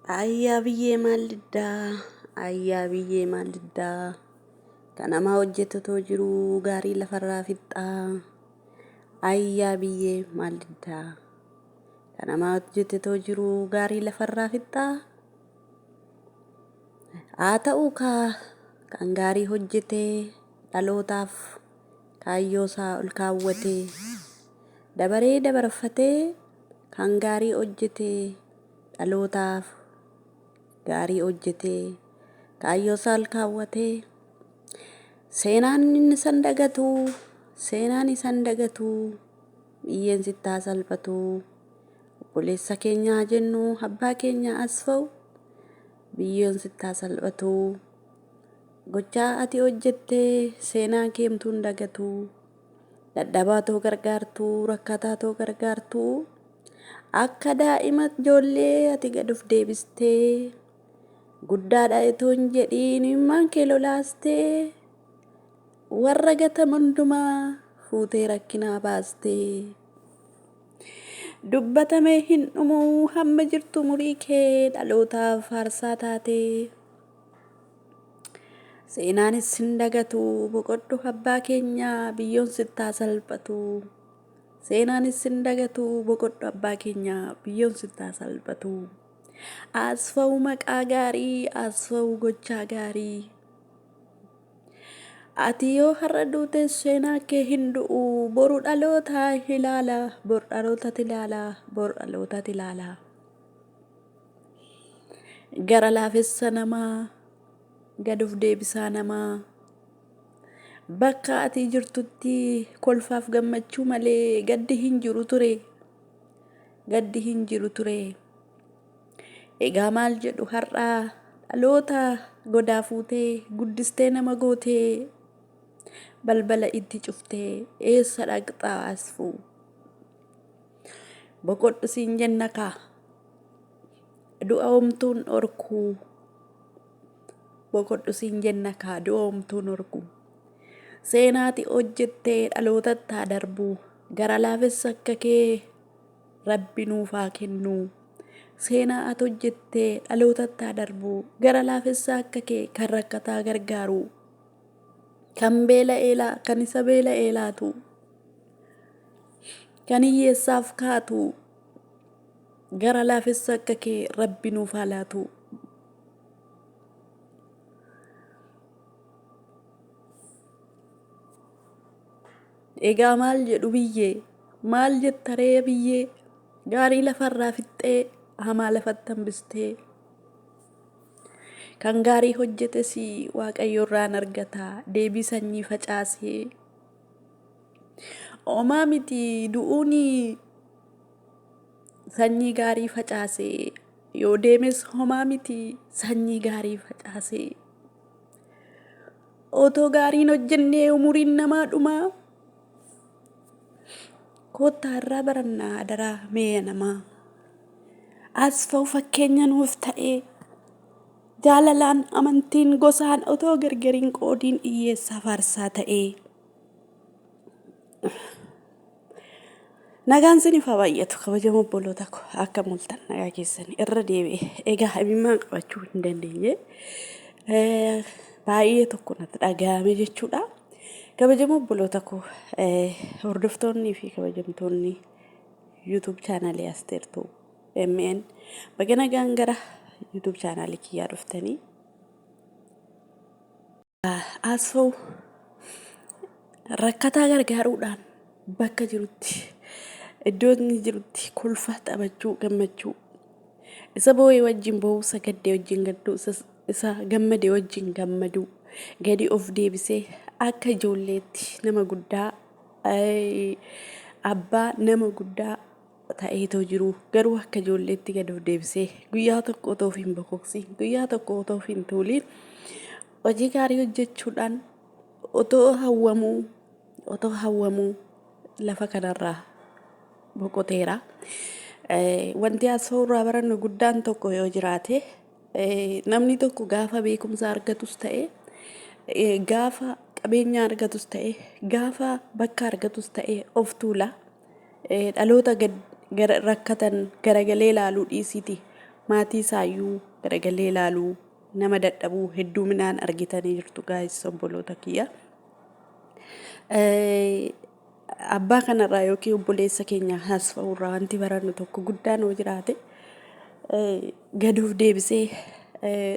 Ayyaa biyyee maal diddaa? Ayyaa biyyee maal diddaa? Kan namaa hojjetutoo jiruu gaarii lafarraa fixxaa. Ayyaa biyyee maal diddaa? Kan namaa hojjetutoo jiruu gaarii lafarraa fixxaa. Haa ta'uu kan gaarii hojjetee dhalootaaf kaayyoosaa ol kaawwatee dabaree dabarfatee kan gaarii hojjetee dhalootaaf gaarii hojjetee kaayyoosaa ol kaawwatee seenaan inni san dagatu seenaan isan dagatu biyyeen sittaa salphatu obboleessa keenyaa jennu abbaa keenya as fa'u biyyoon sittaa salphatu gochaa ati hojjettee seenaa keemtuun dagatu dadhabaa too gargaartuu rakkataa too gargaartuu akka daa'ima ijoollee ati gad of deebistee guddaadha itoo hin jedhiin imimmaan kee lolaastee warra gatan hundumaa fuutee rakkinaa baastee dubbatamee hin dhumu hamma jirtu umurii kee dhalootaaf faarsaa taatee seenaanis hin dagatu boqodhu abbaa keenyaa biyyoon sittaa salphatu seenaanis hin dagatu boqodhu abbaa keenyaa biyyoon sittaa salphatu as fa'u maqaa gaarii as fa'u gochaa gaarii ati yoo har'a duute seenaa kee hin du'u boru dhaloota ilaala boru dhalootatti ilaala boru dhalootatti ilaala gara laafessa namaa gad of deebisaa namaa bakka ati jirtutti kolfaaf gammachuu malee gaddi hin jiru ture gaddi hin jiru ture egaa maal jedhu har'aa dhaloota godaa fuutee guddistee nama gootee balbala itti cuftee eessa dhaqxaa as fu'u boqodhu siin jenna kaa du'a homtuun dhorkuu boqodhu siin jenna kaa du'a homtuun dhorku seenaati hojjettee dhalootatti haa darbu gara laafessa akka kee rabbi nuuf haa kennu seenaa ati hojjettee dhalootatti haa darbu gara laafessa akka kee kan rakkataa gargaaru kan beela'ee kan isa beela'ee laatu kan hiyyeessaaf kaatu gara laafessa akka kee rabbi nuuf haa laatu. Egaa maal jedhu biyyee maal jettaree biyyee gaarii lafarraa fixxee hamaa lafatti hambistee kan gaarii hojjetes waaqayyoorraan argataa deebii sanyii facaasee homaa miti du'uun sanyii gaarii facaasee yoo deemes homaa miti sanyii gaarii facaasee otoo gaariin hojjennee umuriin namaa dhumaa kottaa irraa barannaa adaraa mee namaa as fa'u fakkeenya nuuf ta'ee jaalalaan amantiin gosaan otoo gargariin qoodiin hiyyeessaa faarsaa ta'ee nagaan siniif haa baay'atu kabajamoo obboloota koo akka mul'atan nagaa keessanii irra deebi'e egaa imimmaan qabachuu hin dandeenye baay'ee tokko natti dhaga'ame jechuudha. Kabajamoo obboloota koo hordoftoonnii fi kabajamtoonni YouTube chaanalii Asteertuu MN baga nagaan gara YouTube chaanalii kiyyaa dhuftanii as fa'u rakkataa gargaaruudhaan bakka jirutti iddoo inni jirutti kolfa taphachuu gammachuu isa boo'ee wajjin boo'uu isa gaddee wajjin gadduu isa gammadee wajjin gammaduu gadi of deebisee akka ijoolleetti nama guddaa abbaa nama guddaa ta'eetoo jiru garuu akka ijoolleetti gad of deebisee guyyaa tokko otoo of hin bokoksin guyyaa tokko otoo of hin tuulin hojii gaarii hojjechuudhaan otoo hawwamuu lafa kanarraa boqoteera. Wanti as fa'urraa barannu guddaan tokko yoo jiraate namni tokko gaafa beekumsa argatus ta'e gaafa qabeenya argatus ta'e gaafa bakka argatus ta'e of tuula dhaloota rakkatan garagalee ilaaluu dhiisiti maatii isaayyuu garagalee ilaaluu nama dadhabuu hedduminaan argitanii jirtu gaa'is obboloota kiyya. Abbaa kanarraa yookiin obboleessa keenya haasfa'urraa wanti barannu tokko guddaan yoo jiraate gaduuf deebisee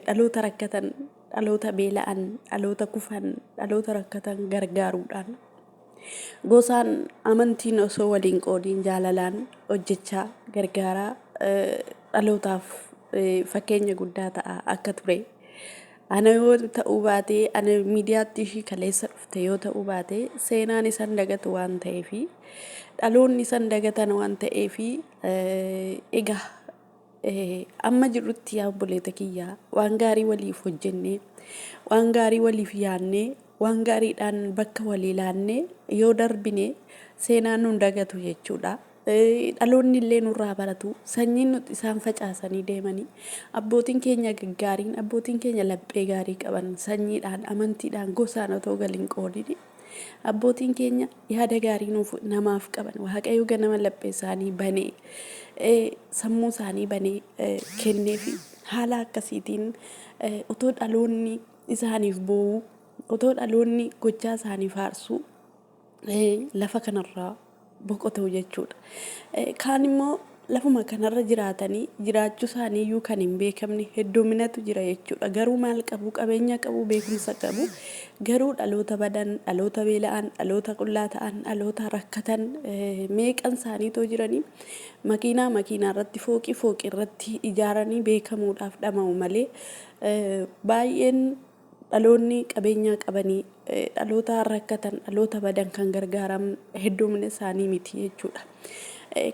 dhaloota rakkatan, dhaloota beela'an, dhaloota kufan, dhaloota rakkatan gargaaruudhaan gosaan amantiin osoo waliin qoodiin jaalalaan hojjechaa gargaaraa dhalootaaf fakkeenya guddaa ta'a akka ture. Ana yoo ta'uu baatee ana miidiyaatti ishii kaleessa dhufte yoo ta'uu baate seenaan isan dagatu waan ta'eefi dhaloonni isan dagatan waan ta'eefi egaa amma jirrutti yaa obboleeta kiyyaa waan gaarii waliif hojjennee waan gaarii waliif yaannee waan gaariidhaan bakka walii laannee yoo darbine seenaan nun dagatu jechuudha. Dhaloonni illee nurraa baratu sanyiin nuti isaan facaasanii deemanii abbootiin keenya gaggaariin abbootiin keenya laphee gaarii qaban sanyiidhaan amantiidhaan gosaan otoo galiin qoodini abbootiin keenya yaada gaarii namaaf qaban waaqayyo ganama laphee isaanii banee sammuu isaanii banee kenneefi haala akkasiitiin otoo dhaloonni isaaniif boo'u otoo dhaloonni gochaa isaanii faarsuu lafa kanarraa boqotuu jechuudha. Kaan immoo lafuma kanarra jiraatanii jiraachuu isaaniiyyuu kan hin beekamne hedduminatu jira jechuudha. Garuu maal qabu qabeenya qabu beekumsa qabu garuu dhaloota badan dhaloota beela'an dhaloota qullaa ta'an dhaloota rakkatan meeqan isaaniitoo jiranii makiinaa irratti fooqii irratti ijaaranii beekamuudhaaf dhama'u malee baay'een dhaloonni qabeenyaa qabanii dhaloota rakkatan dhaloota badan kan gargaaran heddumina isaanii miti jechuudha.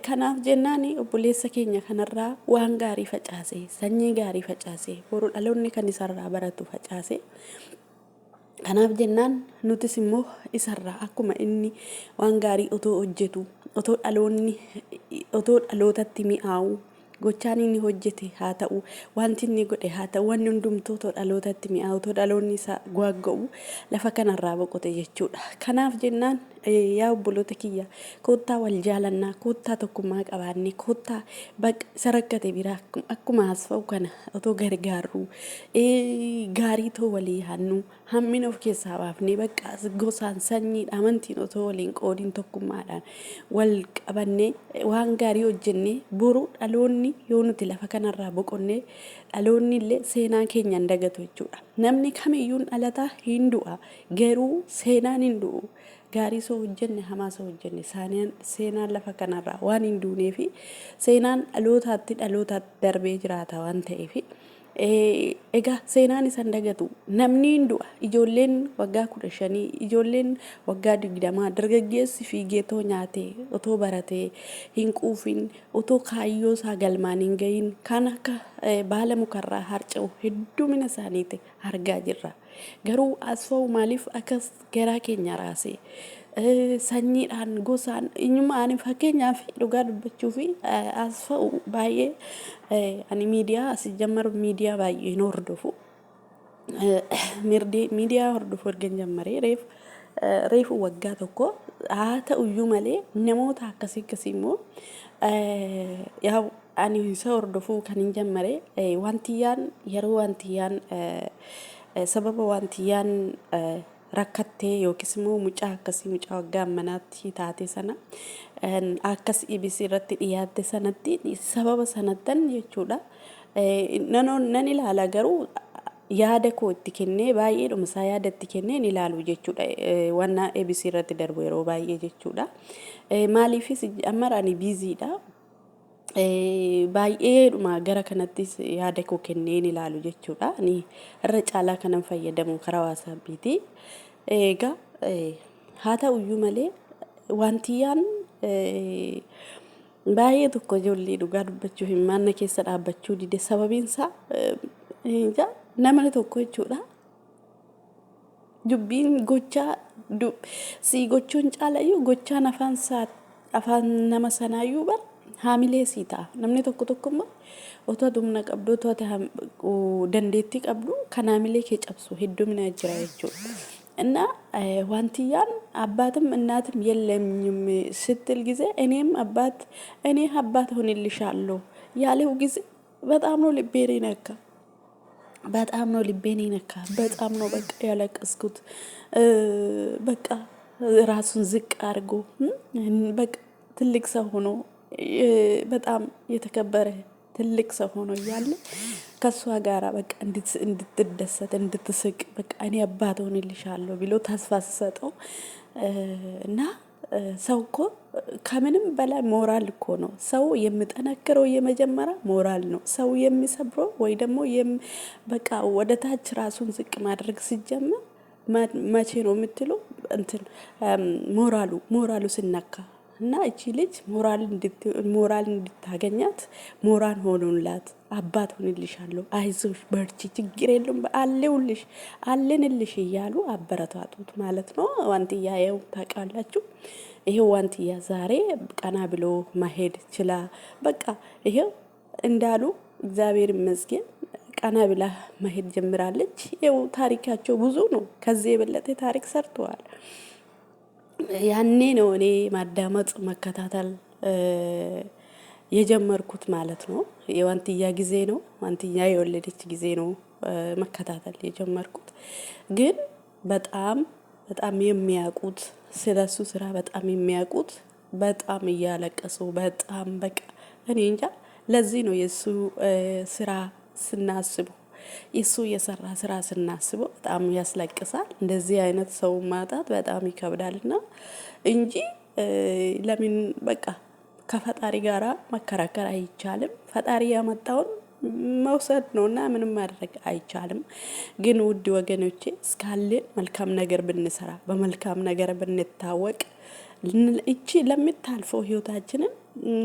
Kanaaf jennaan obboleessa keenya kanarraa waan gaarii facaase sanyii gaarii facaase boru dhaloonni kan isarraa baratu facaase. Kanaaf jennaan nutis immoo isarraa akkuma inni waan gaarii otoo hojjetu otoo dhalootatti mi'aawu gochaan inni hojjete haa ta'u wanti inni godhe haa ta'u wanni hundumtuu otoo dhalootatti mi'aawu otoo dhaloonni isaa gwagga'u lafa kanarraa boqote jechuudha. Kanaaf jennaan yaa obboloota kiyya koottaa wal jaalannaa koottaa tokkummaa qabaannee koottaa isa rakkate biraa akkuma haasfa'u kana otoo gargaarru gaarii too walii yaannu hammina of keessaa baafnee bakka gosaan sanyiidha amantiin otoo waliin qoodiin tokkummaadhaan wal qabannee waan gaarii hojjennee boru dhaloonni yoo nuti lafa kanarraa boqonnee dhaloonni illee seenaa keenya hin dagatu jechuudha. Namni kamiyyuun dhalataa hin du'a garuu seenaan hin du'u. Gaarii soo hojjenne hamaa soo hojjenne seenaan lafa kanarraa waan hin duunee fi seenaan dhalootaatti darbee jiraata waan ta'eef egaa seenaan isan dagatu namni hin du'a ijoolleen waggaa 15 ijoolleen waggaa 20 dargaggeessi fiigeetoo nyaatee otoo baratee hin quufin otoo kaayyoo isaa galmaan hin gahin kan akka baala mukarraa harca'u heddumina isaaniitti argaa jirra. Garuu asfa'u maaliif akkas garaa keenya raasee sanyiidhaan gosaan eenyummaan fakkeenyaaf dhugaa dubbachuu fi asfa'u baay'ee ani miidiyaa asii jammaru miidiyaa baay'ee hin hordofu. Miidiyaa hordofu ergan jammaree reefu waggaa tokko haa ta'uyyuu malee namoota akkasii immoo yaa ani isa hordofuu kan hin jammare wantiyyaan yeroo wantiyyaan sababa wantiyyaan rakkattee yookiis immoo mucaa akkasii mucaa waggaa manaatti taate sana akkas EBC irratti dhiyaatte sanatti sababa sanattan jechuudha. Nan ilaala garuu yaada koo itti kennee baay'ee dhumsaa yaada itti kennee ni ilaalu jechuudha. Wanna EBC irratti darbu yeroo baay'ee jechuudha. Maaliifis ammaraan biiziidha. Baay'ee dhuma gara kanattis yaada koo kennee ni ilaalu jechuudha. Ani irra caalaa kanan fayyadamu karaa WhatsAppiiti. Egaa haa ta'uyyuu malee wantiyyaan baay'ee tokko ijoollee dhugaa dubbachuu hin maanna keessa dhaabbachuu dide sababiin isaa namni tokko jechuudha. Dubbiin gochaa si gochuun caalayyuu gochaan afaan nama sanaayyuu bara haamilee sii ta'a. Namni tokko immoo otoo dumna qabdu otoo dandeettii qabdu kan haamilee kee cabsu heddumina jira jechuudha. እና ዋንቲያን አባትም እናትም የለኝም ስትል ጊዜ እኔ አባት ሆንልሻለሁ ያለው ጊዜ በጣም ነው ልቤን ነካ። በጣም ነው ልቤን ነካ። በጣም ነው በቃ ያለቀስኩት። በቃ ራሱን ዝቅ አድርጎ በቃ ትልቅ ሰው ሆኖ በጣም የተከበረ ትልቅ ሰው ሆኖ እያለ ከሷ ጋራ በቃ እንድትደሰት እንድትስቅ በቃ እኔ አባት ሆንልሻለሁ ብሎ ተስፋ ሲሰጠው እና ሰው እኮ ከምንም በላይ ሞራል እኮ ነው። ሰው የሚጠነክረው የመጀመሪያ ሞራል ነው። ሰው የሚሰብረው ወይ ደግሞ በቃ ወደ ታች ራሱን ዝቅ ማድረግ ሲጀመር መቼ ነው የምትሉ እንትን ሞራሉ ሲነካ እና እቺ ልጅ ሞራል እንድታገኛት ሞራል ሆኖላት አባት ሆንልሻለሁ፣ አይዞሽ፣ በርቺ፣ ችግር የለም አለንልሽ እያሉ አበረታቱት ማለት ነው። ዋንትያ ይኸው ታውቃላችሁ። ይሄው ዋንትያ ዛሬ ቀና ብሎ መሄድ ችላ በቃ ይሄው እንዳሉ እግዚአብሔር ይመስገን ቀና ብላ መሄድ ጀምራለች። ይኸው ታሪካቸው ብዙ ነው። ከዚህ የበለጠ ታሪክ ሰርተዋል። ያኔ ነው እኔ ማዳመጥ መከታተል የጀመርኩት ማለት ነው። የዋንትያ ጊዜ ነው፣ ዋንትያ የወለደች ጊዜ ነው መከታተል የጀመርኩት። ግን በጣም የሚያውቁት ስለሱ ስራ በጣም የሚያውቁት በጣም እያለቀሱ በጣም በቃ እኔ እንጃ። ለዚህ ነው የሱ ስራ ስናስበው የሱ የሰራ ስራ ስናስበው በጣም ያስለቅሳል። እንደዚህ አይነት ሰው ማጣት በጣም ይከብዳልና እንጂ ለምን በቃ ከፈጣሪ ጋራ መከራከር አይቻልም። ፈጣሪ ያመጣውን መውሰድ ነውና ምንም ማድረግ አይቻልም። ግን ውድ ወገኖቼ እስካለን መልካም ነገር ብንሰራ በመልካም ነገር ብንታወቅ እቺ ለምታልፈው ህይወታችንን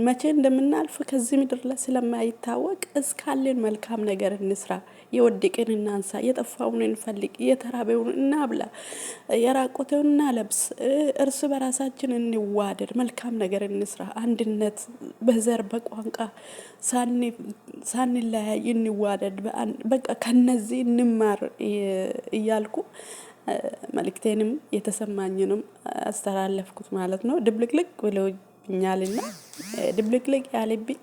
መቼ እንደምናልፍ ከዚህ ምድር ላይ ስለማይታወቅ እስካለን መልካም ነገር እንስራ። የወደቀን እናንሳ፣ የጠፋውን እንፈልግ፣ የተራበውን እናብላ፣ የራቆተውን እናለብስ፣ እርስ በራሳችን እንዋደድ፣ መልካም ነገር እንስራ። አንድነት በዘር በቋንቋ ሳንለያይ እንዋደድ። በቃ ከነዚህ እንማር እያልኩ መልእክቴንም የተሰማኝንም አስተላለፍኩት ማለት ነው። ድብልቅልቅ ብሎኛልና ድብልቅልቅ ያለብኝ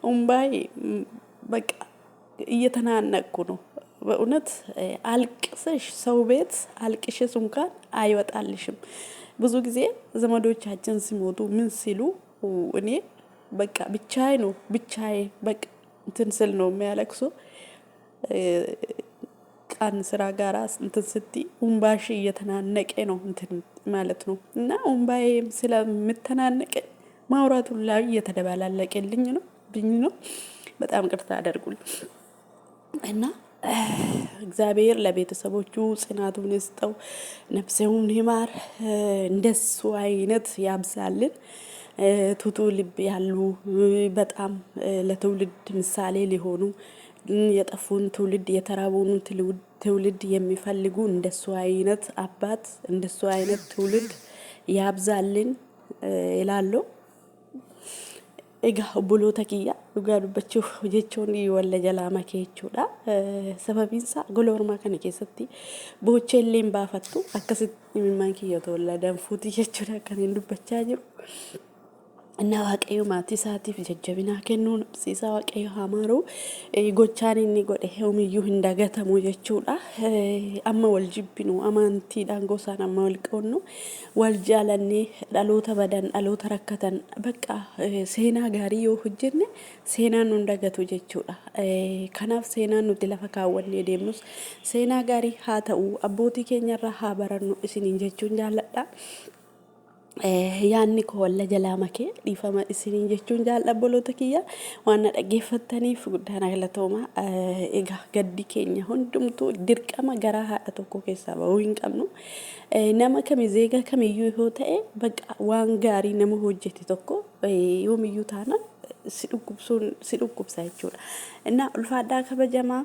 እምባዬ በቃ እየተናነቅኩ ነው። በእውነት አልቅሰሽ ሰው ቤት አልቅሽስ እንኳን አይወጣልሽም። ብዙ ጊዜ ዘመዶቻችን ሲሞቱ ምን ሲሉ እኔ በቃ ብቻዬ በቃ እንትን ስል ነው የሚያለቅሱ። ቀን ስራ ጋራ እንትን ስትይ እምባሽ እየተናነቀ ነው እንትን ማለት ነው። እና እምባዬም ስለምተናነቀኝ ማውራቱን ላይ እየተደባላለቀልኝ ነው። በጣም ቅርታ አድርጉልኝ እና እግዚአብሔር ለቤተሰቦቹ ጽናቱን ይስጠው፣ ነፍሴውን ይማር፣ እንደሱ አይነት ያብዛልን። ቱቱ ልብ ያሉ በጣም ለትውልድ ምሳሌ ሊሆኑ የጠፉን ትውልድ የተራቡን ትውልድ የሚፈልጉ እንደሱ አይነት አባት እንደሱ አይነት ትውልድ ያብዛልን ይላሉ። egaa obboloota kiyya dhugaa dubbachuuf jechuun walla jalaa makee jechuudha. Sababiin isaa gola ormaa kana keessatti boochee illee hin baafattu akkasitti imimmaan kiyya tola danfuuti jechuudha kan hin dubbachaa jiru. እና waaqayyo maatii isaatiif jajjabinaa kennuun ibsiisaa waaqayyo hamaaruu gochaan inni godhe homiyyuu hin dagatamu jechuudha. Amma wal jibbinu amantiidhaan gosaan amma wal qoonnu wal jaalannee dhaloota badan dhaloota rakkatan bakka seenaa gaarii yoo hojjenne seenaan nu dagatu jechuudha. Kanaaf seenaan nuti lafa kaawwannee deemnus seenaa gaarii haa ta'u abbootii keenyarraa haa barannu isiniin jechuun jaalladha. yaanni ko walla jalaa makee dhiifama isiniin jechuun jaalaboloota kiyya waan dhaggeeffataniif guddaan galatooma. Egaa gaddi keenya hundumtuu dirqama garaa haadha tokko keessaa bahuu hin qabnu. Nama kamizeega kamiyyuu yoo ta'e baqa waan gaarii nama hojjete tokko yoomiyyuu taana si dhukkubsa jechuudha. እና ulfaadhaa kabajamaa